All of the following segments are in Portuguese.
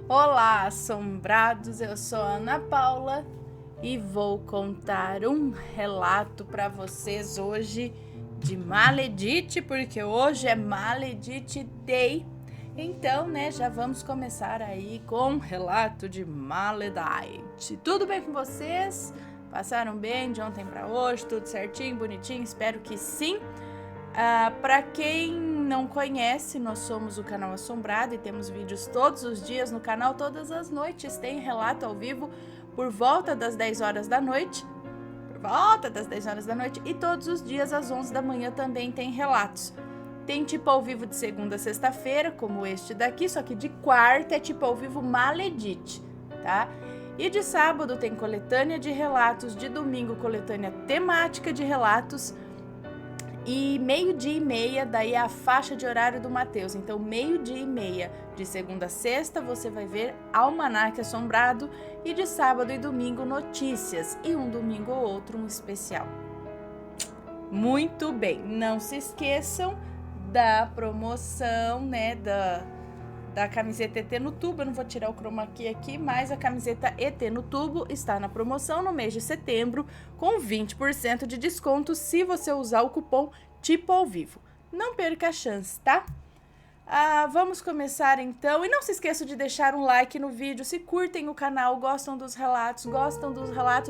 Olá, assombrados! Eu sou a Ana Paula e vou contar um relato para vocês hoje de Maledite, porque hoje é Maledite Day. Então, já vamos começar aí com um relato de Maledite. Tudo bem com vocês? Passaram bem de ontem para hoje? Tudo certinho, bonitinho? Espero que sim. Para quem não conhece, nós somos o Canal Assombrado e temos vídeos todos os dias no canal, todas as noites tem relato ao vivo por volta das 10 horas da noite. E todos os dias às 11 da manhã também tem relatos. Tem tipo ao vivo de segunda a sexta-feira, como este daqui, só que de quarta é tipo ao vivo Maledite, tá? E de sábado tem coletânea de relatos, de domingo coletânea temática de relatos. E 12:30, daí é a faixa de horário do Mateus. Então, 12:30 de segunda a sexta, você vai ver Almanaque Assombrado. E de sábado e domingo, notícias. E um domingo ou outro, um especial. Muito bem, não se esqueçam da promoção, da camiseta ET no tubo. Eu não vou tirar o chroma key aqui, mas a camiseta ET no tubo está na promoção no mês de setembro com 20% de desconto se você usar o cupom tipo ao vivo. Não perca a chance, tá? Vamos começar então. E não se esqueçam de deixar um like no vídeo se curtem o canal, gostam dos relatos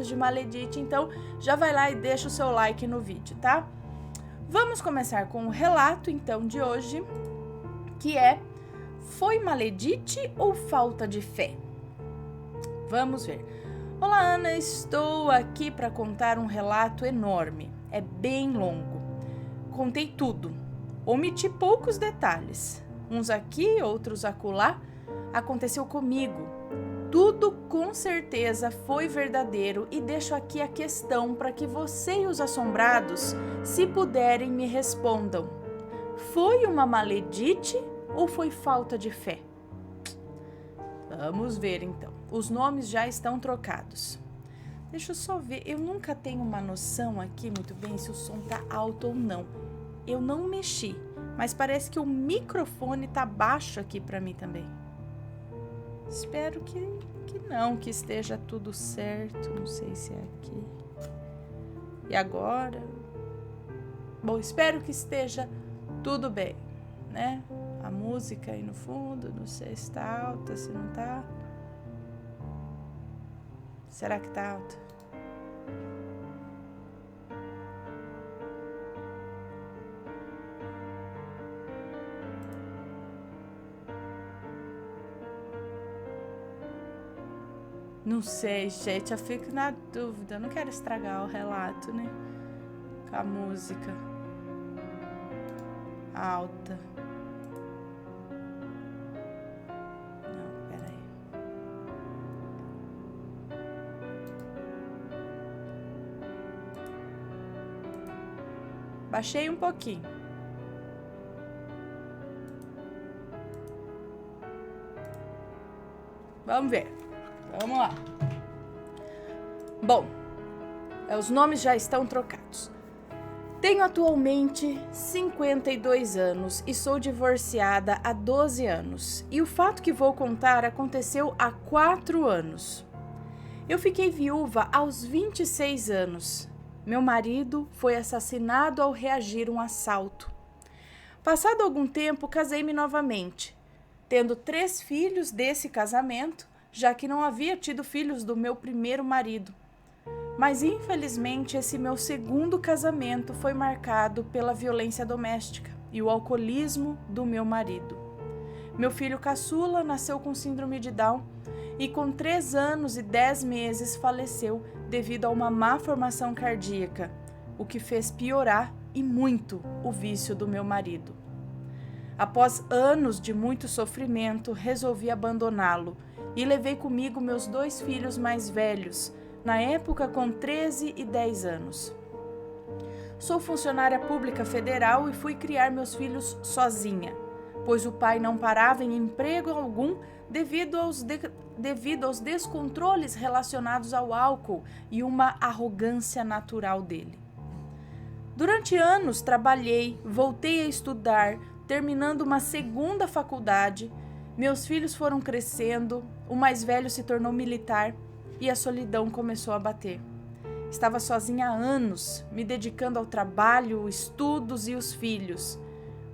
de Maledite. Então já vai lá e deixa o seu like no vídeo, tá? Vamos começar com o relato então de hoje, que é: foi Maledite ou falta de fé? Vamos ver. Olá, Ana, estou aqui para contar um relato enorme. É bem longo. Contei tudo. Omiti poucos detalhes. Uns aqui, outros acolá. Aconteceu comigo. Tudo com certeza foi verdadeiro e deixo aqui a questão para que você e os assombrados, se puderem, me respondam. Foi uma maledite ou foi falta de fé? Vamos ver então. Os nomes já estão trocados. Deixa eu só ver. Eu nunca tenho uma noção aqui muito bem se o som tá alto ou não. Eu não mexi, mas parece que o microfone tá baixo aqui para mim também. Espero que não, que esteja tudo certo. Não sei se é aqui. E agora? Bom, espero que esteja tudo bem, né? A música aí no fundo, não sei se tá alta, se não tá. Será que tá alta? Não sei, gente, eu fico na dúvida. Eu não quero estragar o relato, né? Com a música alta. Baixei um pouquinho. Vamos ver. Vamos lá. Bom, os nomes já estão trocados. Tenho atualmente 52 anos e sou divorciada há 12 anos. E o fato que vou contar aconteceu há 4 anos. Eu fiquei viúva aos 26 anos. Meu marido foi assassinado ao reagir a um assalto. Passado algum tempo, casei-me novamente, tendo 3 filhos desse casamento, já que não havia tido filhos do meu primeiro marido. Mas, infelizmente, esse meu segundo casamento foi marcado pela violência doméstica e o alcoolismo do meu marido. Meu filho caçula nasceu com síndrome de Down e com 3 anos e 10 meses faleceu devido a uma má formação cardíaca, o que fez piorar e muito o vício do meu marido. Após anos de muito sofrimento, resolvi abandoná-lo e levei comigo meus 2 filhos mais velhos, na época com 13 e 10 anos. Sou funcionária pública federal e fui criar meus filhos sozinha, pois o pai não parava em emprego algum devido aos descontroles relacionados ao álcool e uma arrogância natural dele. Durante anos trabalhei, voltei a estudar, terminando uma segunda faculdade, Meus filhos foram crescendo, o mais velho se tornou militar e a solidão começou a bater. Estava sozinha há anos, me dedicando ao trabalho, estudos e os filhos.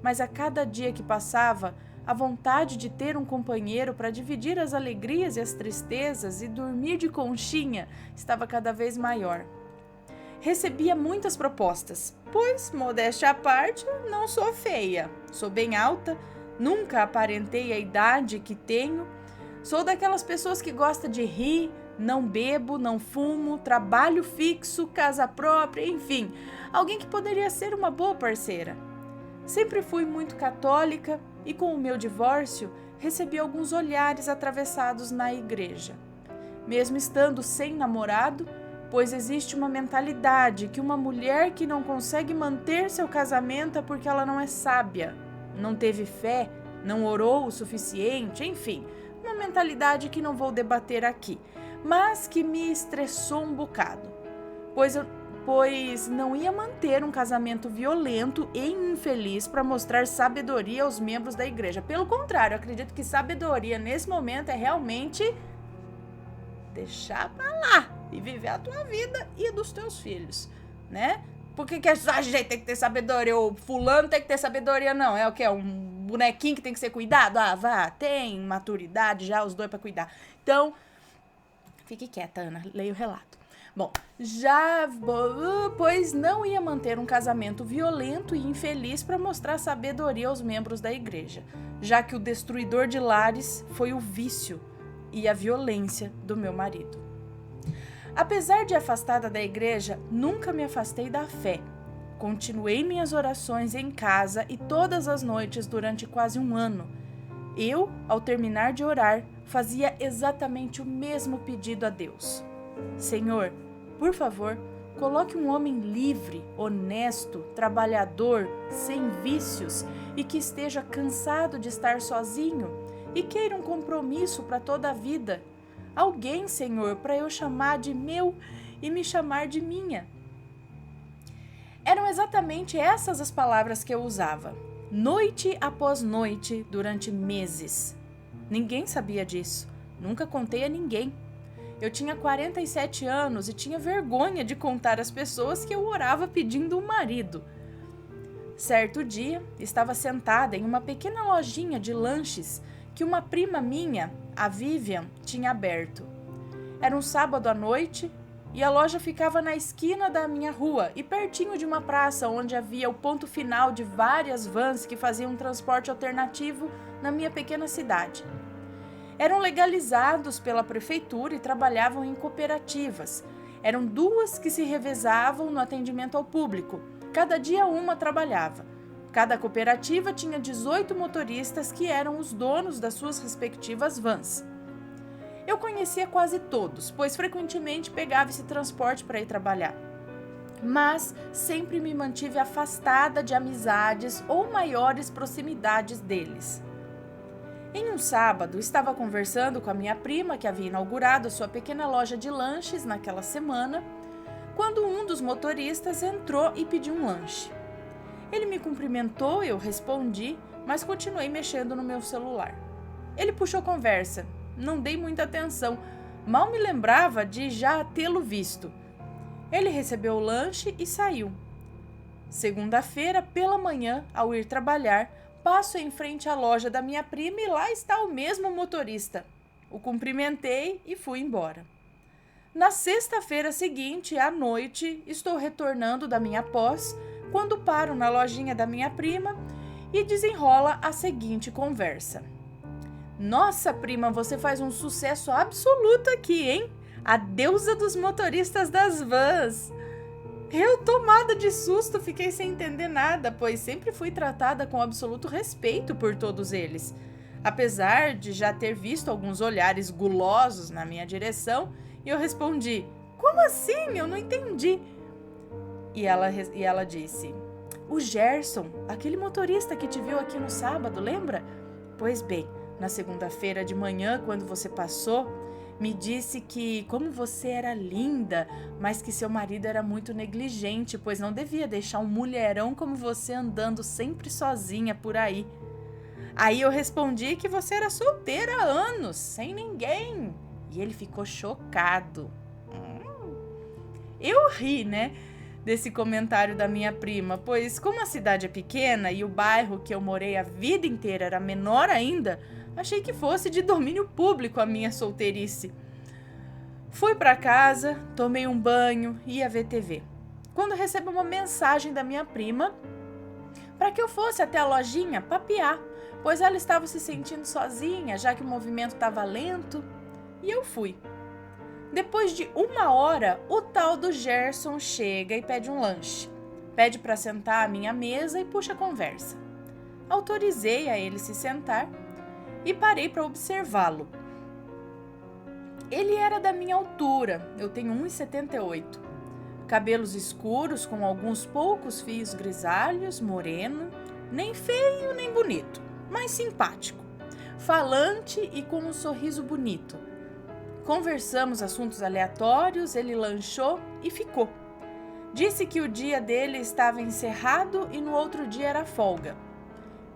Mas a cada dia que passava, a vontade de ter um companheiro para dividir as alegrias e as tristezas e dormir de conchinha estava cada vez maior. Recebia muitas propostas, pois, modéstia à parte, não sou feia. Sou bem alta, nunca aparentei a idade que tenho. Sou daquelas pessoas que gosta de rir, não bebo, não fumo, trabalho fixo, casa própria, enfim, alguém que poderia ser uma boa parceira. Sempre fui muito católica e com o meu divórcio recebi alguns olhares atravessados na igreja. Mesmo estando sem namorado, pois existe uma mentalidade que uma mulher que não consegue manter seu casamento é porque ela não é sábia, não teve fé, não orou o suficiente, enfim, uma mentalidade que não vou debater aqui, mas que me estressou um bocado, pois não ia manter um casamento violento e infeliz para mostrar sabedoria aos membros da igreja. Pelo contrário, eu acredito que sabedoria nesse momento é realmente deixar pra lá e viver a tua vida e dos teus filhos, né? Por que a gente tem que ter sabedoria? O fulano tem que ter sabedoria, não. É o quê? Um bonequinho que tem que ser cuidado? Ah, vá, tem maturidade já, os dois pra cuidar. Então, fique quieta, Ana, leia o relato. Bom, pois não ia manter um casamento violento e infeliz para mostrar sabedoria aos membros da igreja, já que o destruidor de lares foi o vício e a violência do meu marido. Apesar de afastada da igreja, nunca me afastei da fé. Continuei minhas orações em casa e todas as noites durante quase um ano. Eu, ao terminar de orar, fazia exatamente o mesmo pedido a Deus. Senhor, por favor, coloque um homem livre, honesto, trabalhador, sem vícios e que esteja cansado de estar sozinho e queira um compromisso para toda a vida. Alguém, Senhor, para eu chamar de meu e me chamar de minha. Eram exatamente essas as palavras que eu usava, noite após noite, durante meses. Ninguém sabia disso, nunca contei a ninguém. Eu tinha 47 anos e tinha vergonha de contar às pessoas que eu orava pedindo um marido. Certo dia, estava sentada em uma pequena lojinha de lanches que uma prima minha, a Vivian, tinha aberto. Era um sábado à noite e a loja ficava na esquina da minha rua e pertinho de uma praça onde havia o ponto final de várias vans que faziam um transporte alternativo na minha pequena cidade. Eram legalizados pela prefeitura e trabalhavam em cooperativas. Eram duas que se revezavam no atendimento ao público. Cada dia uma trabalhava. Cada cooperativa tinha 18 motoristas que eram os donos das suas respectivas vans. Eu conhecia quase todos, pois frequentemente pegava esse transporte para ir trabalhar. Mas sempre me mantive afastada de amizades ou maiores proximidades deles. Em um sábado, estava conversando com a minha prima, que havia inaugurado sua pequena loja de lanches naquela semana, quando um dos motoristas entrou e pediu um lanche. Ele me cumprimentou, eu respondi, mas continuei mexendo no meu celular. Ele puxou conversa, não dei muita atenção, mal me lembrava de já tê-lo visto. Ele recebeu o lanche e saiu. Segunda-feira, pela manhã, ao ir trabalhar, passo em frente à loja da minha prima e lá está o mesmo motorista. O cumprimentei e fui embora. Na sexta-feira seguinte, à noite, estou retornando da minha pós, quando paro na lojinha da minha prima e desenrola a seguinte conversa. Nossa, prima, você faz um sucesso absoluto aqui, hein? A deusa dos motoristas das vans. Eu, tomada de susto, fiquei sem entender nada, pois sempre fui tratada com absoluto respeito por todos eles. Apesar de já ter visto alguns olhares gulosos na minha direção, eu respondi, como assim? Eu não entendi. E ela disse, o Gerson, aquele motorista que te viu aqui no sábado, lembra? Pois bem, na segunda-feira de manhã, quando você passou, me disse que como você era linda, mas que seu marido era muito negligente, pois não devia deixar um mulherão como você andando sempre sozinha por aí. Aí eu respondi que você era solteira há anos, sem ninguém. E ele ficou chocado. Eu ri, né, desse comentário da minha prima, pois como a cidade é pequena e o bairro que eu morei a vida inteira era menor ainda, achei que fosse de domínio público a minha solteirice. Fui para casa, tomei um banho e ia ver TV. Quando recebo uma mensagem da minha prima para que eu fosse até a lojinha papear, pois ela estava se sentindo sozinha, já que o movimento estava lento, e eu fui. Depois de 1 hora, o tal do Gerson chega e pede um lanche. Pede para sentar à minha mesa e puxa a conversa. Autorizei a ele se sentar e parei para observá-lo. Ele era da minha altura, eu tenho 1,78. Cabelos escuros com alguns poucos fios grisalhos, moreno, nem feio nem bonito, mas simpático. Falante e com um sorriso bonito. Conversamos assuntos aleatórios, ele lanchou e ficou. Disse que o dia dele estava encerrado e no outro dia era folga.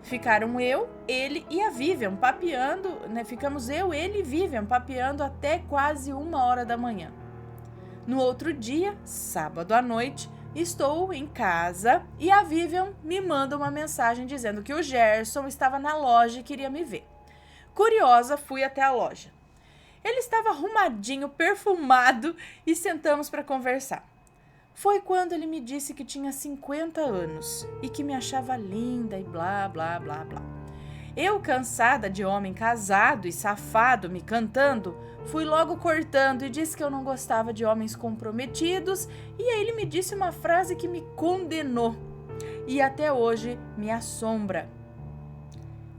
Ficaram eu, ele e a Vivian papeando, Ficamos eu, ele e Vivian papeando até quase 1 hora da manhã. No outro dia, sábado à noite, estou em casa e a Vivian me manda uma mensagem dizendo que o Gerson estava na loja e queria me ver. Curiosa, fui até a loja. Ele estava arrumadinho, perfumado e sentamos para conversar. Foi quando ele me disse que tinha 50 anos e que me achava linda e blá, blá, blá, blá. Eu, cansada de homem casado e safado me cantando, fui logo cortando e disse que eu não gostava de homens comprometidos, e aí ele me disse uma frase que me condenou e até hoje me assombra.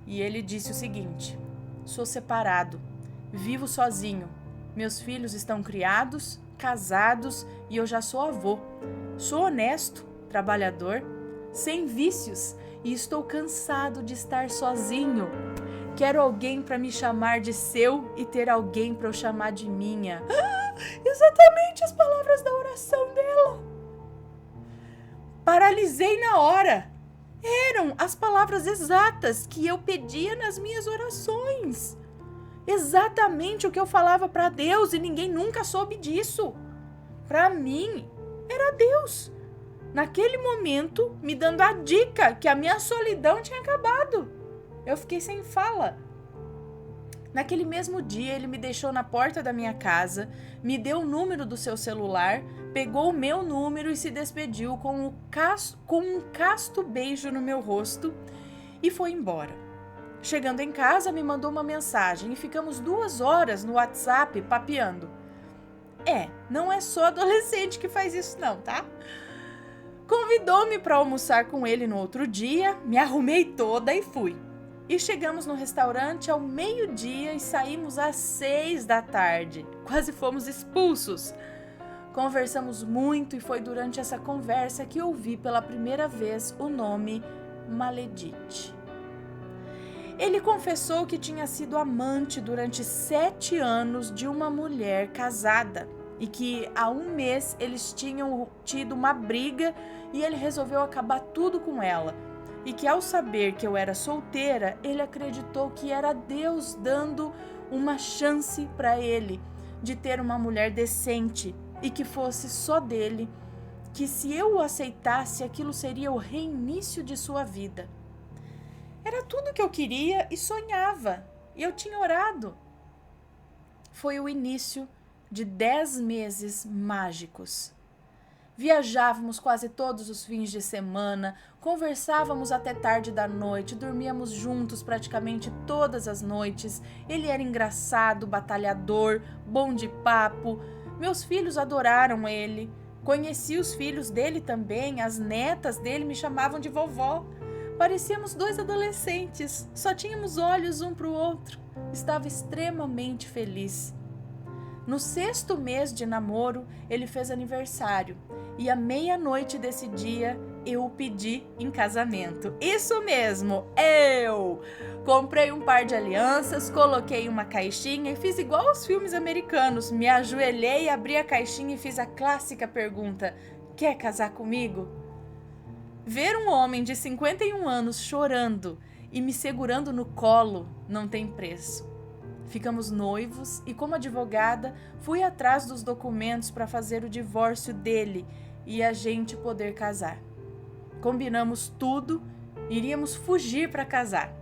E ele disse o seguinte: sou separado, vivo sozinho, meus filhos estão criados, casados e eu já sou avô. Sou honesto, trabalhador, sem vícios e estou cansado de estar sozinho. Quero alguém para me chamar de seu e ter alguém para eu chamar de minha. Exatamente as palavras da oração dela. Paralisei na hora. Eram as palavras exatas que eu pedia nas minhas orações. Exatamente o que eu falava para Deus e ninguém nunca soube disso. Para mim, era Deus, naquele momento, me dando a dica que a minha solidão tinha acabado. Eu fiquei sem fala. Naquele mesmo dia, ele me deixou na porta da minha casa, me deu o número do seu celular, pegou o meu número e se despediu com um casto beijo no meu rosto e foi embora. Chegando em casa, me mandou uma mensagem e ficamos 2 horas no WhatsApp papeando. Não é só adolescente que faz isso não, tá? Convidou-me para almoçar com ele no outro dia, me arrumei toda e fui. E chegamos no restaurante ao 12:00 e saímos às 6 da tarde. Quase fomos expulsos. Conversamos muito e foi durante essa conversa que ouvi pela primeira vez o nome Maledite. Ele confessou que tinha sido amante durante 7 anos de uma mulher casada e que há 1 mês eles tinham tido uma briga e ele resolveu acabar tudo com ela. E que ao saber que eu era solteira, ele acreditou que era Deus dando uma chance para ele de ter uma mulher decente e que fosse só dele, que se eu o aceitasse, aquilo seria o reinício de sua vida. Era tudo que eu queria e sonhava, e eu tinha orado. Foi o início de 10 meses mágicos. Viajávamos quase todos os fins de semana, conversávamos até tarde da noite, dormíamos juntos praticamente todas as noites. Ele era engraçado, batalhador, bom de papo. Meus filhos adoraram ele. Conheci os filhos dele também, as netas dele me chamavam de vovó. Parecíamos 2 adolescentes, só tínhamos olhos um para o outro. Estava extremamente feliz. No 6º mês de namoro, ele fez aniversário e à meia-noite desse dia eu o pedi em casamento. Isso mesmo, eu! Comprei um par de alianças, coloquei uma caixinha e fiz igual aos filmes americanos. Me ajoelhei, abri a caixinha e fiz a clássica pergunta: quer casar comigo? Ver um homem de 51 anos chorando e me segurando no colo não tem preço. Ficamos noivos e, como advogada, fui atrás dos documentos para fazer o divórcio dele e a gente poder casar. Combinamos tudo, iríamos fugir para casar.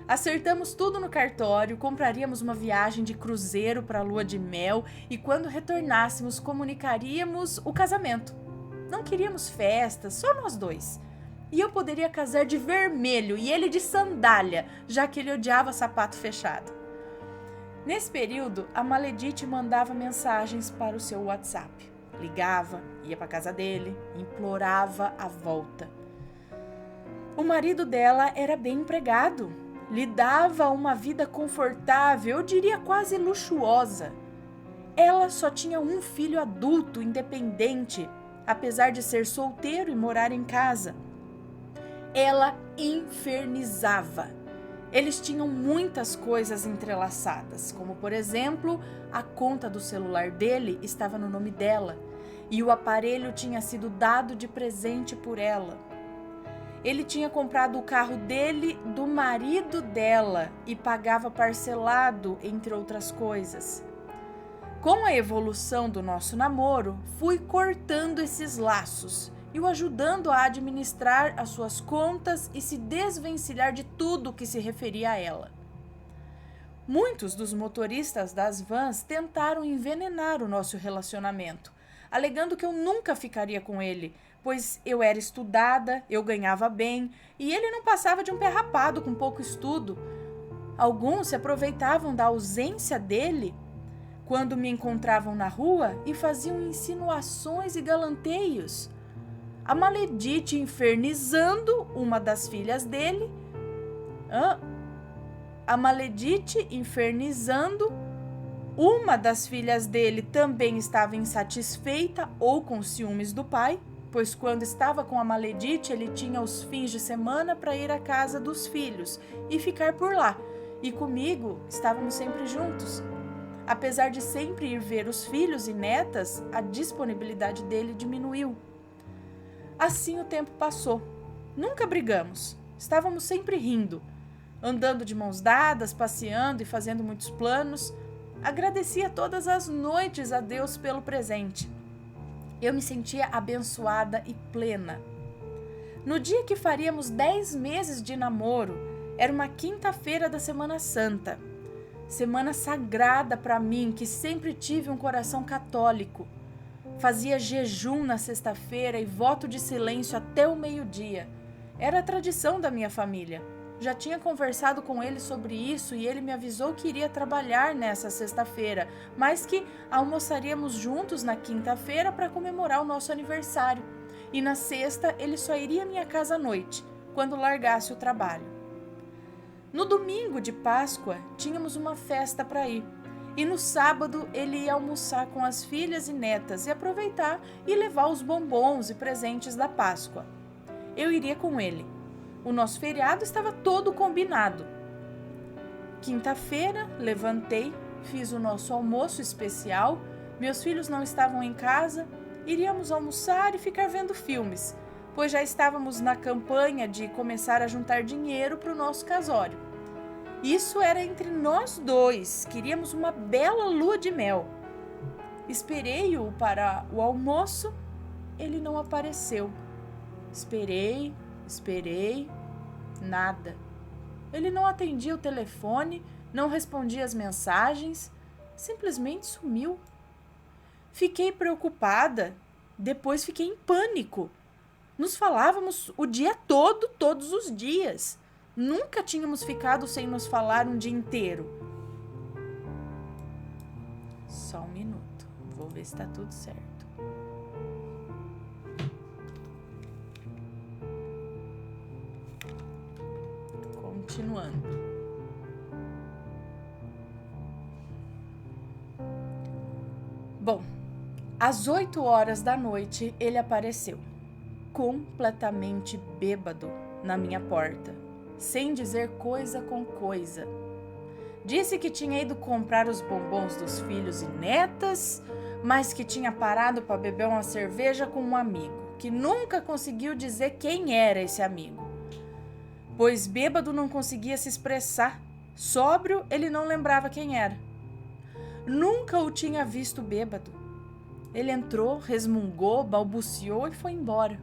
Acertamos tudo no cartório, compraríamos uma viagem de cruzeiro para a lua de mel e, quando retornássemos, comunicaríamos o casamento. Não queríamos festas, só nós dois. E eu poderia casar de vermelho e ele de sandália, já que ele odiava sapato fechado. Nesse período, a Maledite mandava mensagens para o seu WhatsApp. Ligava, ia para a casa dele, implorava a volta. O marido dela era bem empregado, lhe dava uma vida confortável, eu diria quase luxuosa. Ela só tinha um filho adulto, independente, apesar de ser solteiro e morar em casa. Ela infernizava. Eles tinham muitas coisas entrelaçadas, como, por exemplo, a conta do celular dele estava no nome dela e o aparelho tinha sido dado de presente por ela. Ele tinha comprado o carro dele do marido dela e pagava parcelado, entre outras coisas. Com a evolução do nosso namoro, fui cortando esses laços e o ajudando a administrar as suas contas e se desvencilhar de tudo que se referia a ela. Muitos dos motoristas das vans tentaram envenenar o nosso relacionamento, alegando que eu nunca ficaria com ele, pois eu era estudada, eu ganhava bem e ele não passava de um pé rapado com pouco estudo. Alguns se aproveitavam da ausência dele quando me encontravam na rua e faziam insinuações e galanteios. A Maledite infernizando uma das filhas dele. A Maledite infernizando uma das filhas dele também estava insatisfeita ou com ciúmes do pai, pois quando estava com a Maledite ele tinha os fins de semana para ir à casa dos filhos e ficar por lá. E comigo estávamos sempre juntos. Apesar de sempre ir ver os filhos e netas, a disponibilidade dele diminuiu. Assim o tempo passou. Nunca brigamos. Estávamos sempre rindo, andando de mãos dadas, passeando e fazendo muitos planos. Agradecia todas as noites a Deus pelo presente. Eu me sentia abençoada e plena. No dia que faríamos 10 meses de namoro, era uma quinta-feira da Semana Santa. Semana sagrada para mim, que sempre tive um coração católico. Fazia jejum na sexta-feira e voto de silêncio até o meio-dia. Era a tradição da minha família. Já tinha conversado com ele sobre isso e ele me avisou que iria trabalhar nessa sexta-feira, mas que almoçaríamos juntos na quinta-feira para comemorar o nosso aniversário. E na sexta ele só iria à minha casa à noite, quando largasse o trabalho. No domingo de Páscoa, tínhamos uma festa para ir. E no sábado ele ia almoçar com as filhas e netas e aproveitar e levar os bombons e presentes da Páscoa. Eu iria com ele. O nosso feriado estava todo combinado. Quinta-feira, levantei, fiz o nosso almoço especial, meus filhos não estavam em casa, iríamos almoçar e ficar vendo filmes, pois já estávamos na campanha de começar a juntar dinheiro para o nosso casório. Isso era entre nós dois, queríamos uma bela lua de mel. Esperei-o para o almoço, ele não apareceu. Esperei, nada. Ele não atendia o telefone, não respondia as mensagens, simplesmente sumiu. Fiquei preocupada, depois fiquei em pânico. Nos falávamos o dia todo, todos os dias. Nunca tínhamos ficado sem nos falar um dia inteiro. Só um minuto, vou ver se está tudo certo. Continuando. Bom, às 8 horas da noite ele apareceu, completamente bêbado, na minha porta, sem dizer coisa com coisa. Disse que tinha ido comprar os bombons dos filhos e netas, mas que tinha parado para beber uma cerveja com um amigo, que nunca conseguiu dizer quem era esse amigo. pois bêbado não conseguia se expressar. Sóbrio, ele não lembrava quem era. Nunca o tinha visto bêbado. Ele entrou, resmungou, balbuciou e foi embora.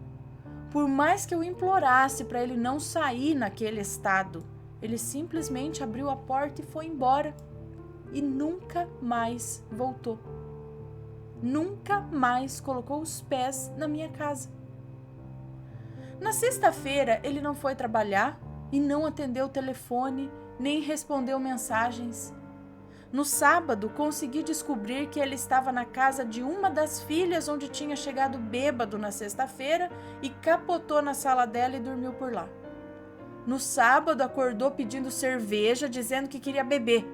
Por mais que eu implorasse para ele não sair naquele estado, ele simplesmente abriu a porta e foi embora. E nunca mais voltou. Nunca mais colocou os pés na minha casa. Na sexta-feira, ele não foi trabalhar e não atendeu o telefone, nem respondeu mensagens. No sábado, consegui descobrir que ele estava na casa de uma das filhas onde tinha chegado bêbado na sexta-feira e capotou na sala dela e dormiu por lá. No sábado, acordou pedindo cerveja, dizendo que queria beber.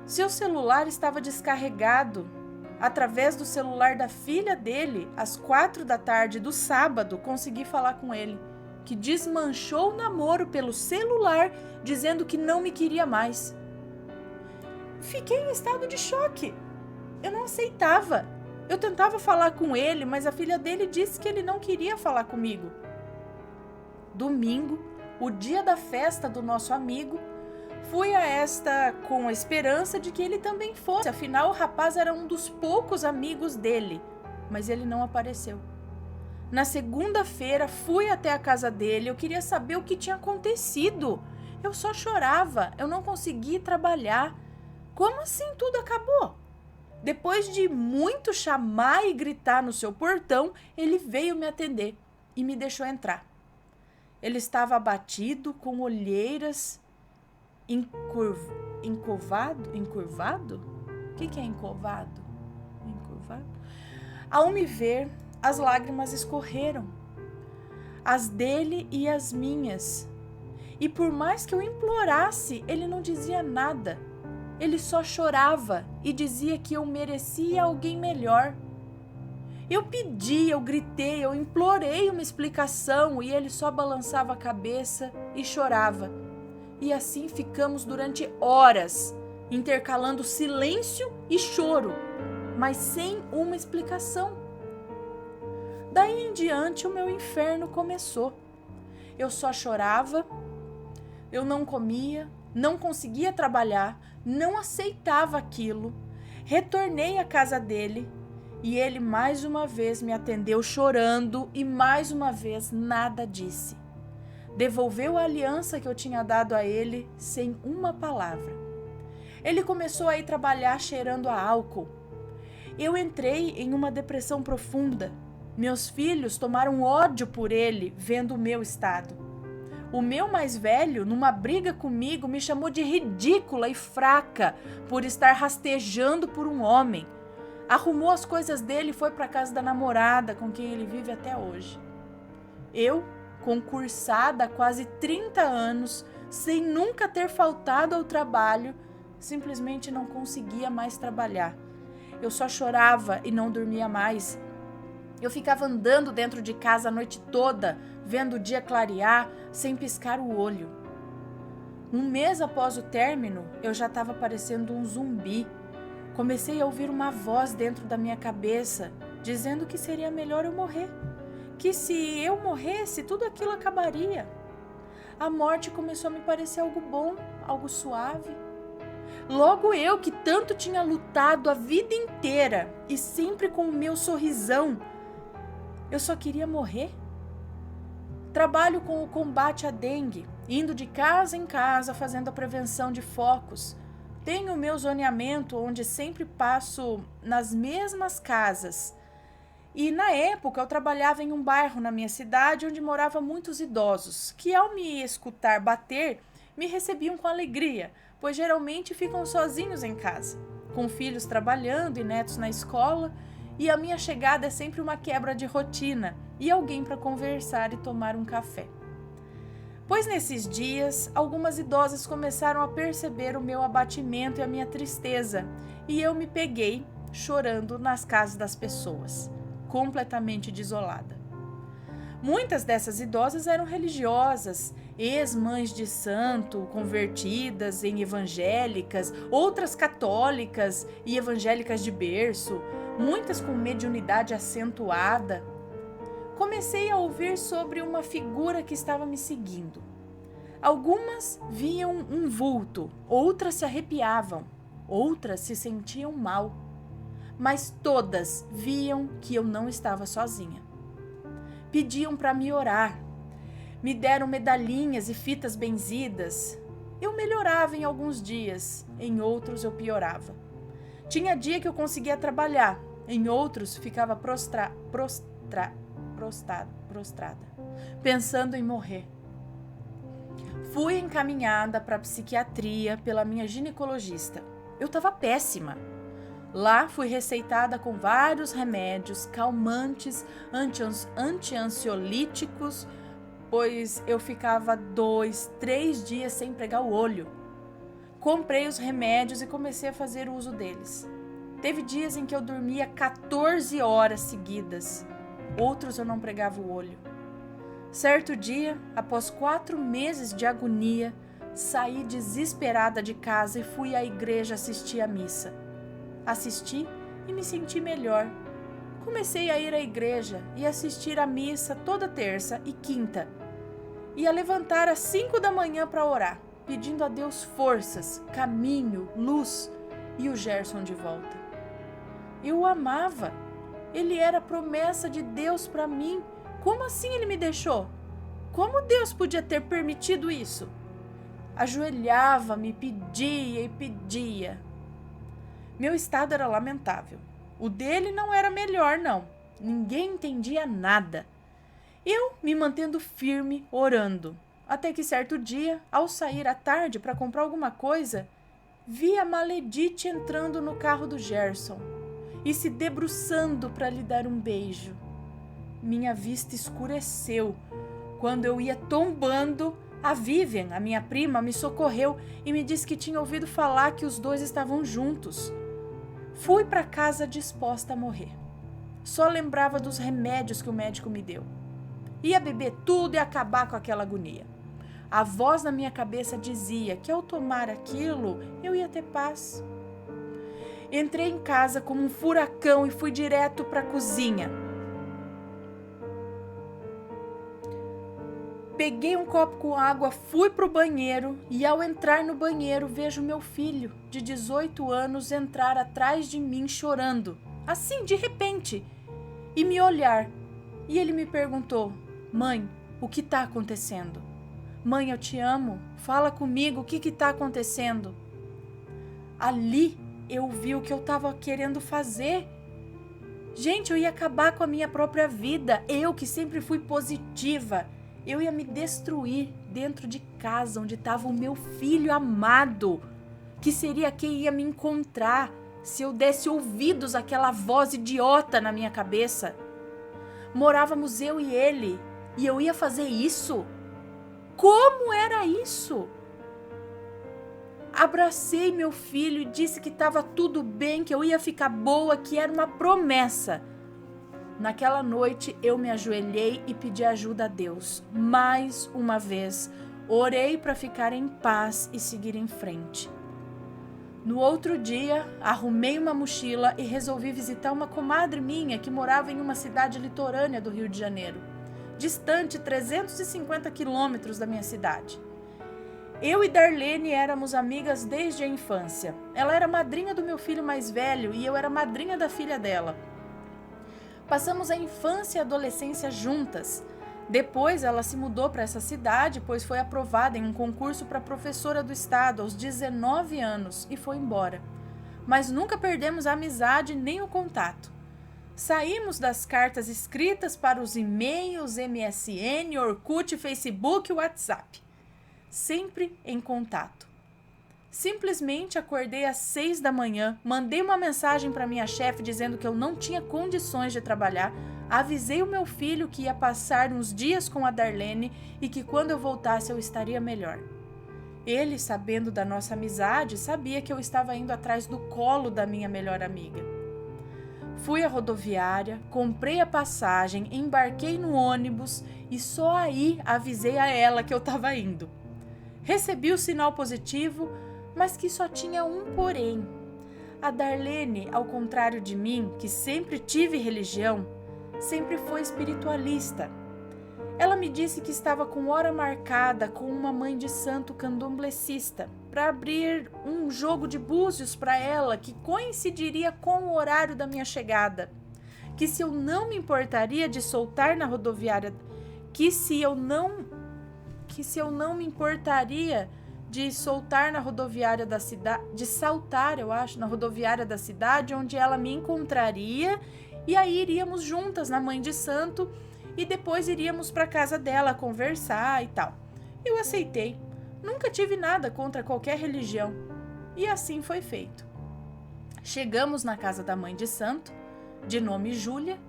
Seu celular estava descarregado. Através do celular da filha dele, às 4 da tarde do sábado, consegui falar com ele, que desmanchou o namoro pelo celular, dizendo que não me queria mais. Fiquei em estado de choque. Eu não aceitava. Eu tentava falar com ele, mas a filha dele disse que ele não queria falar comigo. Domingo, o dia da festa do nosso amigo, fui a esta com a esperança de que ele também fosse. Afinal, o rapaz era um dos poucos amigos dele, mas ele não apareceu. Na segunda-feira, fui até a casa dele. Eu queria saber o que tinha acontecido. Eu só chorava. Eu não conseguia trabalhar. Como assim tudo acabou? Depois de muito chamar e gritar no seu portão, ele veio me atender e me deixou entrar. Ele estava abatido, com olheiras, encurvado? O que é encurvado? Encurvado? Ao me ver, as lágrimas escorreram, as dele e as minhas. E por mais que eu implorasse, ele não dizia nada. Ele só chorava e dizia que eu merecia alguém melhor. Eu pedi, eu gritei, eu implorei uma explicação e ele só balançava a cabeça e chorava. E assim ficamos durante horas, intercalando silêncio e choro, mas sem uma explicação. Daí em diante o meu inferno começou. Eu só chorava, eu não comia, não conseguia trabalhar, não aceitava aquilo. Retornei à casa dele e ele mais uma vez me atendeu chorando e mais uma vez nada disse. Devolveu a aliança que eu tinha dado a ele sem uma palavra. Ele começou a ir trabalhar cheirando a álcool. Eu entrei em uma depressão profunda. Meus filhos tomaram ódio por ele, vendo o meu estado. O meu mais velho, numa briga comigo, me chamou de ridícula e fraca por estar rastejando por um homem. Arrumou as coisas dele e foi para casa da namorada, com quem ele vive até hoje. Eu, concursada há quase 30 anos, sem nunca ter faltado ao trabalho, simplesmente não conseguia mais trabalhar. Eu só chorava e não dormia mais. Eu ficava andando dentro de casa a noite toda, vendo o dia clarear, sem piscar o olho. Um mês após o término, eu já estava parecendo um zumbi. Comecei a ouvir uma voz dentro da minha cabeça, dizendo que seria melhor eu morrer. Que se eu morresse, tudo aquilo acabaria. A morte começou a me parecer algo bom, algo suave. Logo eu, que tanto tinha lutado a vida inteira e sempre com o meu sorrisão, eu só queria morrer. Trabalho com o combate à dengue, indo de casa em casa fazendo a prevenção de focos. Tenho o meu zoneamento onde sempre passo nas mesmas casas. E na época eu trabalhava em um bairro na minha cidade onde moravam muitos idosos, que ao me escutar bater, me recebiam com alegria, pois geralmente ficam sozinhos em casa, com filhos trabalhando e netos na escola, e a minha chegada é sempre uma quebra de rotina e alguém para conversar e tomar um café. Pois nesses dias, algumas idosas começaram a perceber o meu abatimento e a minha tristeza, e eu me peguei chorando nas casas das pessoas, completamente desolada. Muitas dessas idosas eram religiosas, ex-mães de santo, convertidas em evangélicas, outras católicas e evangélicas de berço, muitas com mediunidade acentuada. Comecei a ouvir sobre uma figura que estava me seguindo. Algumas viam um vulto, outras se arrepiavam, outras se sentiam mal, mas todas viam que eu não estava sozinha. Pediam para me orar, me deram medalhinhas e fitas benzidas. Eu melhorava em alguns dias, em outros eu piorava. Tinha dia que eu conseguia trabalhar, em outros ficava prostrada, pensando em morrer. Fui encaminhada para a psiquiatria pela minha ginecologista. Eu estava péssima. Lá fui receitada com vários remédios, calmantes, anti-ansiolíticos, pois eu ficava 2, 3 dias sem pregar o olho. Comprei os remédios e comecei a fazer uso deles. Teve dias em que eu dormia 14 horas seguidas, outros eu não pregava o olho. Certo dia, após 4 meses de agonia, saí desesperada de casa e fui à igreja assistir à missa. Assisti e me senti melhor. Comecei a ir à igreja e assistir à missa toda terça e quinta. Ia levantar às 5 da manhã para orar, pedindo a Deus forças, caminho, luz e o Gerson de volta. Eu o amava. Ele era a promessa de Deus para mim. Como assim ele me deixou? Como Deus podia ter permitido isso? Ajoelhava-me, pedia e pedia. Meu estado era lamentável. O dele não era melhor, não. Ninguém entendia nada. Eu me mantendo firme, orando. Até que certo dia, ao sair à tarde para comprar alguma coisa, vi a Maledite entrando no carro do Gerson e se debruçando para lhe dar um beijo. Minha vista escureceu. Quando eu ia tombando, a Vivian, a minha prima, me socorreu e me disse que tinha ouvido falar que os dois estavam juntos. Fui para casa disposta a morrer. Só lembrava dos remédios que o médico me deu. Ia beber tudo e acabar com aquela agonia. A voz na minha cabeça dizia que ao tomar aquilo, eu ia ter paz. Entrei em casa como um furacão e fui direto para a cozinha. Peguei um copo com água, fui para o banheiro e ao entrar no banheiro vejo meu filho, de 18 anos, entrar atrás de mim chorando, assim de repente, e me olhar. E ele me perguntou: mãe, o que está acontecendo? Mãe, eu te amo, fala comigo, o que está acontecendo? Ali eu vi o que eu estava querendo fazer. Gente, eu ia acabar com a minha própria vida, eu que sempre fui positiva. Eu ia me destruir dentro de casa onde estava o meu filho amado, que seria quem ia me encontrar se eu desse ouvidos àquela voz idiota na minha cabeça. Morávamos eu e ele, e eu ia fazer isso? Como era isso? Abracei meu filho e disse que estava tudo bem, que eu ia ficar boa, que era uma promessa. Naquela noite eu me ajoelhei e pedi ajuda a Deus. Mais uma vez, orei para ficar em paz e seguir em frente. No outro dia, arrumei uma mochila e resolvi visitar uma comadre minha que morava em uma cidade litorânea do Rio de Janeiro, distante 350 quilômetros da minha cidade. Eu e Darlene éramos amigas desde a infância. Ela era madrinha do meu filho mais velho e eu era madrinha da filha dela. Passamos a infância e a adolescência juntas. Depois ela se mudou para essa cidade, pois foi aprovada em um concurso para professora do estado aos 19 anos e foi embora. Mas nunca perdemos a amizade nem o contato. Saímos das cartas escritas para os e-mails, MSN, Orkut, Facebook e WhatsApp. Sempre em contato. Simplesmente acordei às 6 da manhã, mandei uma mensagem para minha chefe dizendo que eu não tinha condições de trabalhar, avisei o meu filho que ia passar uns dias com a Darlene e que quando eu voltasse eu estaria melhor. Ele, sabendo da nossa amizade, sabia que eu estava indo atrás do colo da minha melhor amiga. Fui à rodoviária, comprei a passagem, embarquei no ônibus e só aí avisei a ela que eu estava indo. Recebi o sinal positivo, mas que só tinha um porém. A Darlene, ao contrário de mim, que sempre tive religião, sempre foi espiritualista. Ela me disse que estava com hora marcada com uma mãe de santo candomblecista para abrir um jogo de búzios para ela que coincidiria com o horário da minha chegada. Que se eu não me importaria de soltar na rodoviária, de soltar na rodoviária da cidade, de saltar, eu acho, na rodoviária da cidade, onde ela me encontraria, e aí iríamos juntas na Mãe de Santo e depois iríamos para casa dela conversar e tal. Eu aceitei. Nunca tive nada contra qualquer religião. E assim foi feito. Chegamos na casa da Mãe de Santo, de nome Júlia.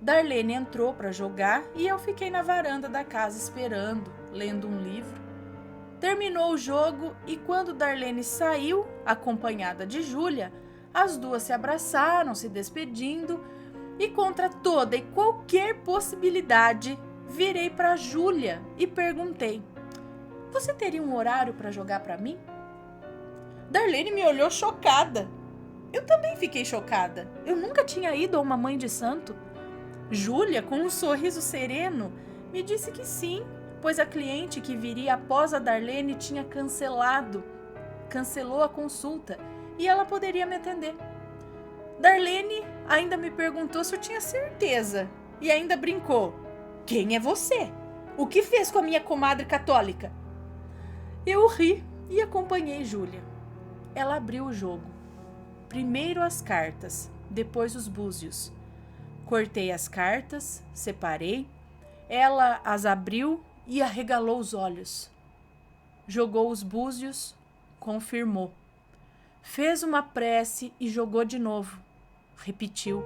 Darlene entrou para jogar e eu fiquei na varanda da casa esperando, lendo um livro. Terminou o jogo e quando Darlene saiu, acompanhada de Júlia, as duas se abraçaram, se despedindo, e contra toda e qualquer possibilidade, virei para Júlia e perguntei: "Você teria um horário para jogar para mim?" Darlene me olhou chocada. Eu também fiquei chocada. Eu nunca tinha ido a uma mãe de santo. Júlia, com um sorriso sereno, me disse que sim, pois a cliente que viria após a Darlene tinha cancelou a consulta e ela poderia me atender. Darlene ainda me perguntou se eu tinha certeza e ainda brincou: "Quem é você? O que fez com a minha comadre católica?" Eu ri e acompanhei Júlia. Ela abriu o jogo. Primeiro as cartas, depois os búzios. Cortei as cartas, separei. Ela as abriu e arregalou os olhos. Jogou os búzios, confirmou. Fez uma prece e jogou de novo. Repetiu.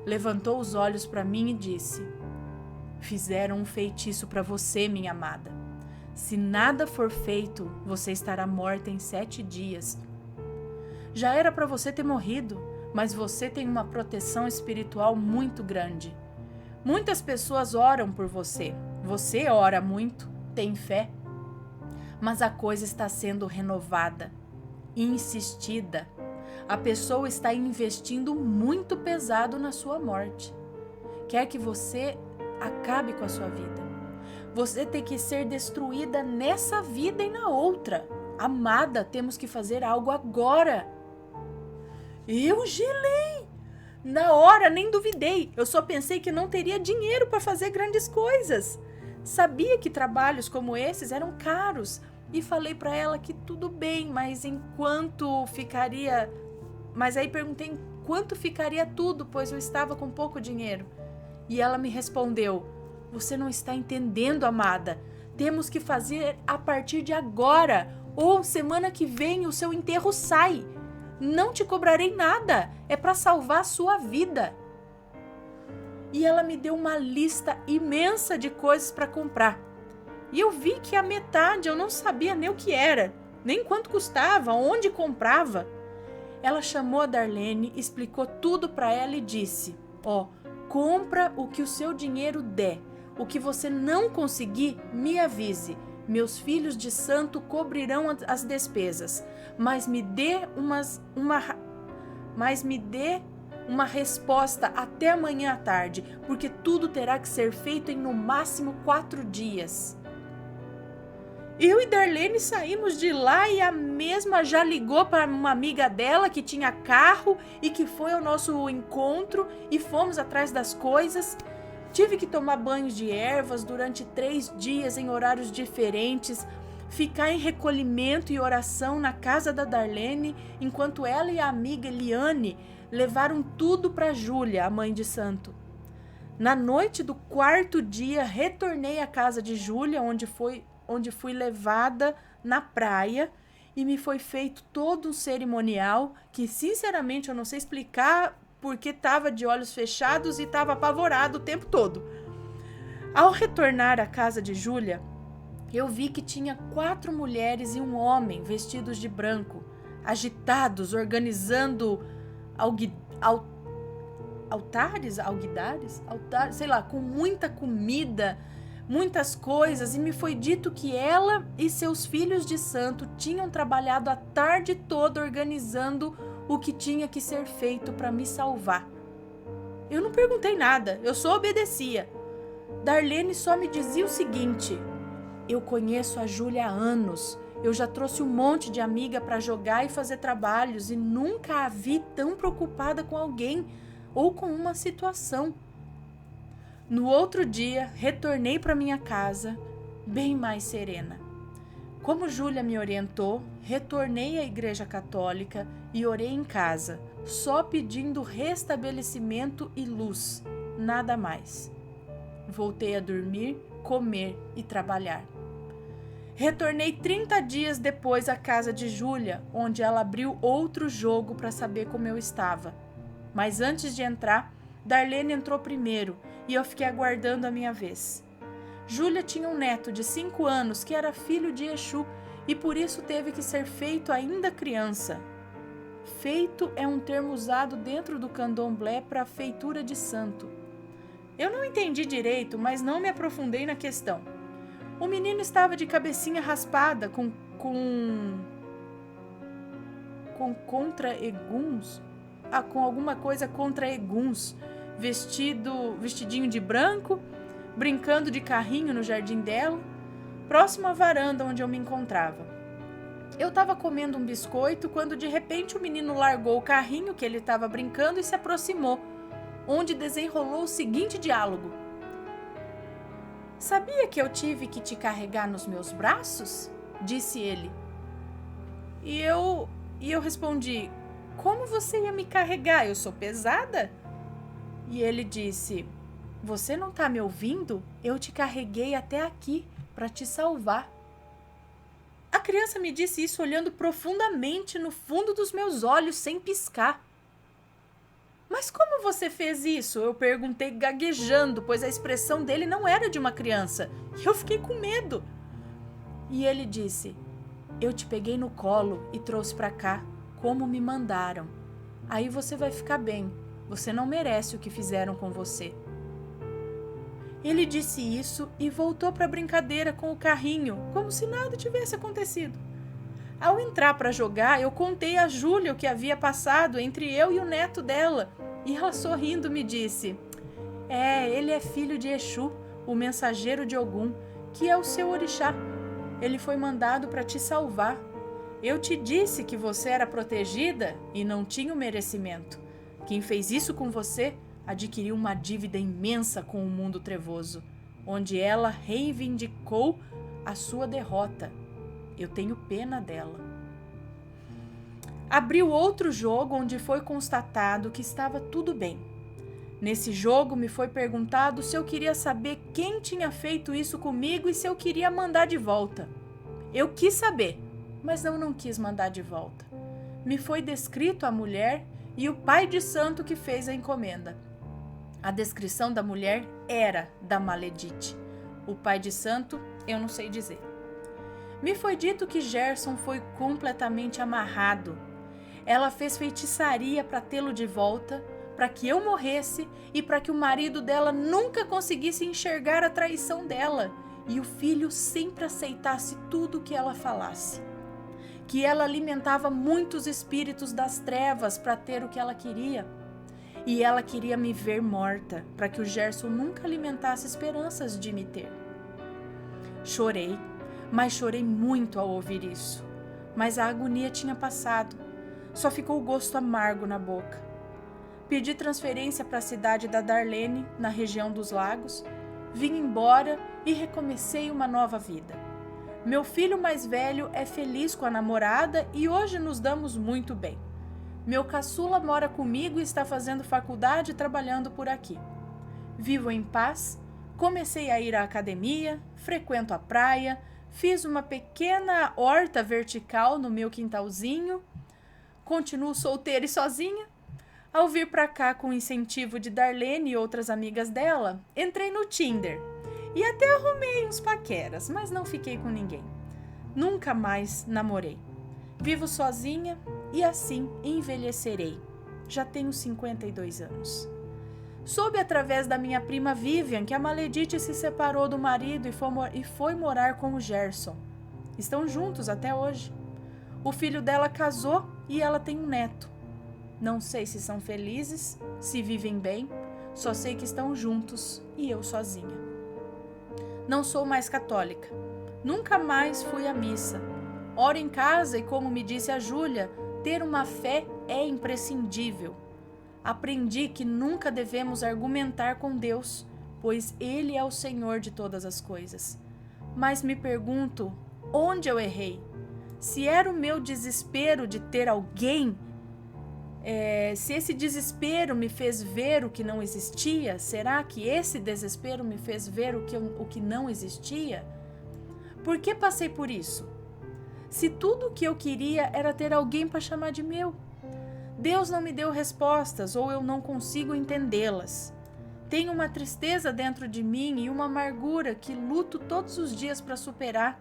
Levantou os olhos para mim e disse: "Fizeram um feitiço para você, minha amada. Se nada for feito, você estará morta em 7 dias. Já era para você ter morrido, mas você tem uma proteção espiritual muito grande. Muitas pessoas oram por você. Você ora muito, tem fé. Mas a coisa está sendo renovada, insistida. A pessoa está investindo muito pesado na sua morte. Quer que você acabe com a sua vida. Você tem que ser destruída nessa vida e na outra. Amada, temos que fazer algo agora." Eu gelei. Na hora nem duvidei. Eu só pensei que não teria dinheiro para fazer grandes coisas. Sabia que trabalhos como esses eram caros e falei para ela que tudo bem, mas aí perguntei quanto ficaria tudo, pois eu estava com pouco dinheiro. E ela me respondeu: "Você não está entendendo, amada. Temos que fazer a partir de agora, ou semana que vem o seu enterro sai. Não te cobrarei nada, é para salvar a sua vida." E ela me deu uma lista imensa de coisas para comprar. E eu vi que a metade eu não sabia nem o que era, nem quanto custava, onde comprava. Ela chamou a Darlene, explicou tudo para ela e disse: "Compra o que o seu dinheiro der. O que você não conseguir, me avise. Meus filhos de santo cobrirão as despesas. Mas me dê uma resposta até amanhã à tarde, porque tudo terá que ser feito em no máximo 4 dias." Eu e Darlene saímos de lá e a mesma já ligou para uma amiga dela que tinha carro e que foi ao nosso encontro e fomos atrás das coisas. Tive que tomar banhos de ervas durante 3 dias em horários diferentes, ficar em recolhimento e oração na casa da Darlene, enquanto ela e a amiga Eliane levaram tudo para Júlia, a mãe de santo. Na noite do 4º dia, retornei à casa de Júlia, onde fui levada na praia e me foi feito todo um cerimonial que, sinceramente, eu não sei explicar porque estava de olhos fechados e estava apavorado o tempo todo. Ao retornar à casa de Júlia, eu vi que tinha 4 mulheres e um homem vestidos de branco, agitados, organizando altares, sei lá, com muita comida, muitas coisas, e me foi dito que ela e seus filhos de santo tinham trabalhado a tarde toda organizando o que tinha que ser feito para me salvar. Eu não perguntei nada, eu só obedecia. Darlene só me dizia o seguinte: eu conheço a Júlia há anos, eu já trouxe um monte de amiga para jogar e fazer trabalhos e nunca a vi tão preocupada com alguém ou com uma situação. No outro dia, retornei para minha casa, bem mais serena. Como Júlia me orientou, retornei à Igreja Católica e orei em casa, só pedindo restabelecimento e luz, nada mais. Voltei a dormir, comer e trabalhar. Retornei 30 dias depois à casa de Júlia, onde ela abriu outro jogo para saber como eu estava. Mas antes de entrar, Darlene entrou primeiro e eu fiquei aguardando a minha vez. Júlia tinha um neto de 5 anos que era filho de Exu e por isso teve que ser feito ainda criança. Feito é um termo usado dentro do candomblé para feitura de santo. Eu não entendi direito, mas não me aprofundei na questão. O menino estava de cabecinha raspada com contra-eguns, com alguma coisa contra eguns, vestidinho de branco, brincando de carrinho no jardim dela, próximo à varanda onde eu me encontrava. Eu estava comendo um biscoito quando de repente o menino largou o carrinho que ele estava brincando e se aproximou, onde desenrolou o seguinte diálogo: "Sabia que eu tive que te carregar nos meus braços?" disse ele. E eu respondi: "Como você ia me carregar? Eu sou pesada?" E ele disse: "Você não tá me ouvindo? Eu te carreguei até aqui para te salvar." A criança me disse isso olhando profundamente no fundo dos meus olhos, sem piscar. "Mas como você fez isso?" eu perguntei gaguejando, pois a expressão dele não era de uma criança. E eu fiquei com medo. E ele disse: "Eu te peguei no colo e trouxe para cá, como me mandaram. Aí você vai ficar bem. Você não merece o que fizeram com você." Ele disse isso e voltou para a brincadeira com o carrinho, como se nada tivesse acontecido. Ao entrar para jogar, eu contei a Júlia o que havia passado entre eu e o neto dela, e ela sorrindo me disse: Ele é filho de Exu, o mensageiro de Ogum, que é o seu orixá. Ele foi mandado para te salvar. Eu te disse que você era protegida e não tinha o merecimento. Quem fez isso com você adquiriu uma dívida imensa com o mundo trevoso, onde ela reivindicou a sua derrota. Eu tenho pena dela." Abriu outro jogo onde foi constatado que estava tudo bem. Nesse jogo me foi perguntado se eu queria saber quem tinha feito isso comigo e se eu queria mandar de volta. Eu quis saber, mas eu não quis mandar de volta. Me foi descrito a mulher e o pai de santo que fez a encomenda. A descrição da mulher era da Maledite. O pai de santo, eu não sei dizer. Me foi dito que Gerson foi completamente amarrado. Ela fez feitiçaria para tê-lo de volta, para que eu morresse e para que o marido dela nunca conseguisse enxergar a traição dela e o filho sempre aceitasse tudo que ela falasse. Que ela alimentava muitos espíritos das trevas para ter o que ela queria. E ela queria me ver morta, para que o Gerson nunca alimentasse esperanças de me ter. Chorei, mas chorei muito ao ouvir isso. Mas a agonia tinha passado, só ficou o gosto amargo na boca. Pedi transferência para a cidade da Darlene, na região dos lagos, vim embora e recomecei uma nova vida. Meu filho mais velho é feliz com a namorada e hoje nos damos muito bem. Meu caçula mora comigo e está fazendo faculdade e trabalhando por aqui. Vivo em paz, comecei a ir à academia, frequento a praia, fiz uma pequena horta vertical no meu quintalzinho, continuo solteira e sozinha. Ao vir para cá com o incentivo de Darlene e outras amigas dela, entrei no Tinder e até arrumei uns paqueras, mas não fiquei com ninguém. Nunca mais namorei. Vivo sozinha e assim envelhecerei. Já tenho 52 anos. Soube através da minha prima Vivian que a Maledite se separou do marido e foi morar com o Gerson. Estão juntos até hoje. O filho dela casou e ela tem um neto. Não sei se são felizes, se vivem bem, só sei que estão juntos e eu sozinha. Não sou mais católica. Nunca mais fui à missa. Oro em casa e, como me disse a Júlia, ter uma fé é imprescindível. Aprendi que nunca devemos argumentar com Deus, pois Ele é o Senhor de todas as coisas. Mas me pergunto, onde eu errei? Se era o meu desespero de ter alguém, se esse desespero me fez ver o que não existia, será que esse desespero me fez ver o que não existia? Por que passei por isso? Se tudo o que eu queria era ter alguém para chamar de meu. Deus não me deu respostas ou eu não consigo entendê-las. Tenho uma tristeza dentro de mim e uma amargura que luto todos os dias para superar.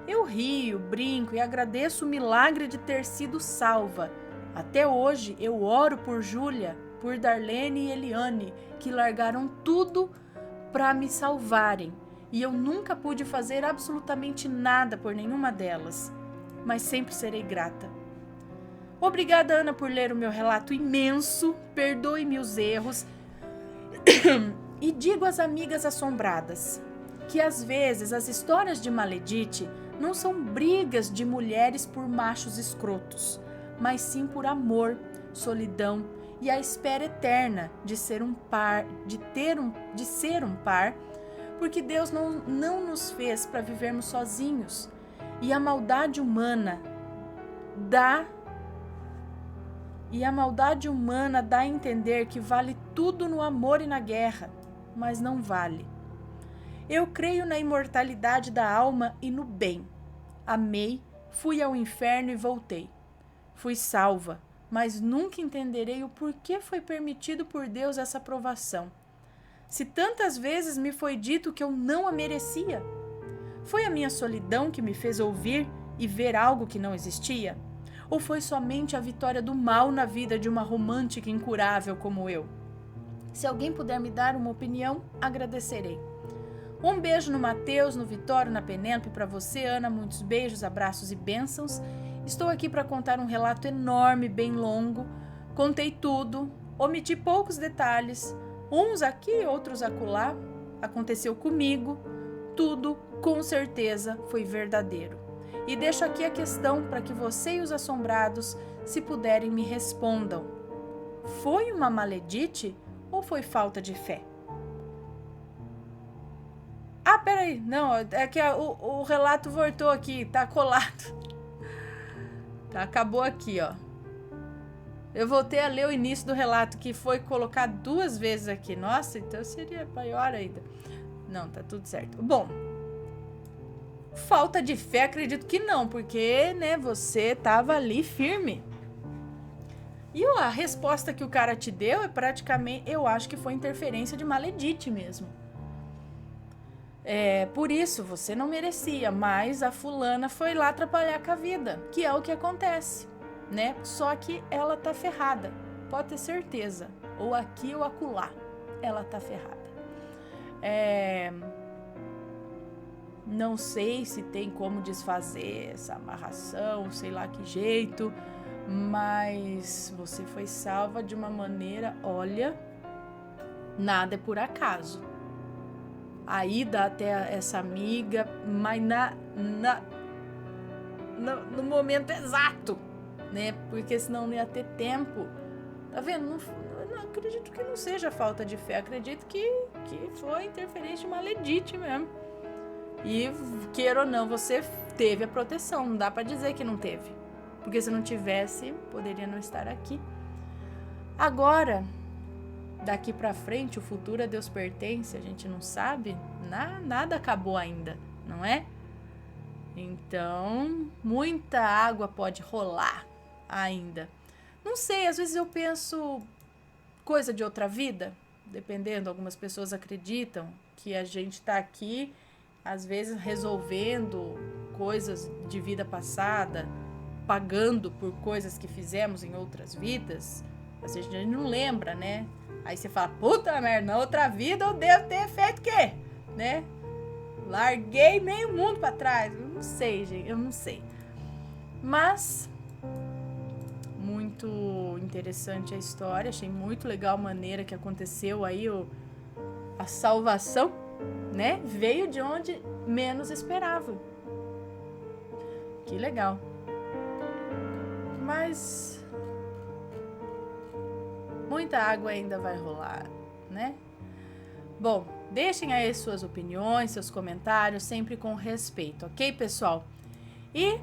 Eu rio, brinco e agradeço o milagre de ter sido salva. Até hoje eu oro por Júlia, por Darlene e Eliane, que largaram tudo para me salvarem. E eu nunca pude fazer absolutamente nada por nenhuma delas. Mas sempre serei grata. Obrigada, Ana, por ler o meu relato imenso. Perdoe-me os erros. E digo às amigas assombradas que às vezes as histórias de Maledite não são brigas de mulheres por machos escrotos, mas sim por amor, solidão e a espera eterna de ser um par, de ser um par, porque Deus não nos fez para vivermos sozinhos. E a maldade humana dá a entender que vale tudo no amor e na guerra, mas não vale. Eu creio na imortalidade da alma e no bem. Amei, fui ao inferno e voltei. Fui salva, mas nunca entenderei o porquê foi permitido por Deus essa provação. Se tantas vezes me foi dito que eu não a merecia, foi a minha solidão que me fez ouvir e ver algo que não existia? Ou foi somente a vitória do mal na vida de uma romântica incurável como eu? Se alguém puder me dar uma opinião, agradecerei. Um beijo no Mateus, no Vitório, na Penélope, para você, Ana, muitos beijos, abraços e bênçãos. Estou aqui para contar um relato enorme, bem longo. Contei tudo, omiti poucos detalhes, uns aqui, outros acolá. Aconteceu comigo, tudo com certeza foi verdadeiro. E deixo aqui a questão para que você e os assombrados, se puderem, me respondam. Foi uma maledite ou foi falta de fé? Ah, peraí, não, é que o relato voltou aqui, tá colado. Tá, acabou aqui, ó. Eu voltei a ler o início do relato, que foi colocado 2 vezes aqui. Nossa, então seria maior ainda. Não, tá tudo certo. Bom, falta de fé, acredito que não, porque, né, você tava ali firme. E a resposta que o cara te deu é praticamente, eu acho que foi interferência de maledite mesmo. Por isso, você não merecia, mas a fulana foi lá atrapalhar com a vida, que é o que acontece, né? Só que ela tá ferrada, pode ter certeza, ou aqui ou acolá, ela tá ferrada. Não sei se tem como desfazer essa amarração, sei lá que jeito, mas você foi salva de uma maneira, olha, nada é por acaso. A ida até essa amiga, mas no momento exato, né? Porque senão não ia ter tempo. Tá vendo? Não acredito que não seja falta de fé, acredito que foi interferência de maledite mesmo. E, queira ou não, você teve a proteção, não dá pra dizer que não teve. Porque se não tivesse, poderia não estar aqui. Agora, daqui pra frente, o futuro a Deus pertence, a gente não sabe, nada acabou ainda, não é? Então, muita água pode rolar ainda. Não sei, às vezes eu penso coisa de outra vida, dependendo, algumas pessoas acreditam que a gente tá aqui, às vezes resolvendo coisas de vida passada, pagando por coisas que fizemos em outras vidas, às vezes a gente não lembra, né? Aí você fala, puta merda, na outra vida eu devo ter feito o quê? Né? Larguei meio mundo pra trás. Eu não sei, gente, eu não sei. Mas, muito interessante a história. Achei muito legal a maneira que aconteceu aí a salvação né? Veio de onde menos esperava. Que legal. Mas muita água ainda vai rolar, né? Bom, deixem aí suas opiniões, seus comentários, sempre com respeito, ok, pessoal? E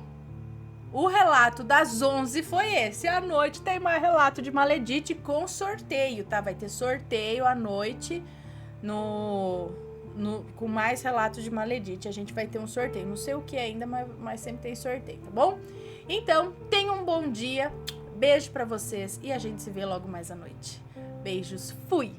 o relato das 11 foi esse. À noite tem mais relato de Maledite com sorteio, tá? Vai ter sorteio à noite com mais relatos de Maledite. A gente vai ter um sorteio. Não sei o que ainda, mas sempre tem sorteio, tá bom? Então, tenham um bom dia. Beijo pra vocês e a gente se vê logo mais à noite. Beijos, fui!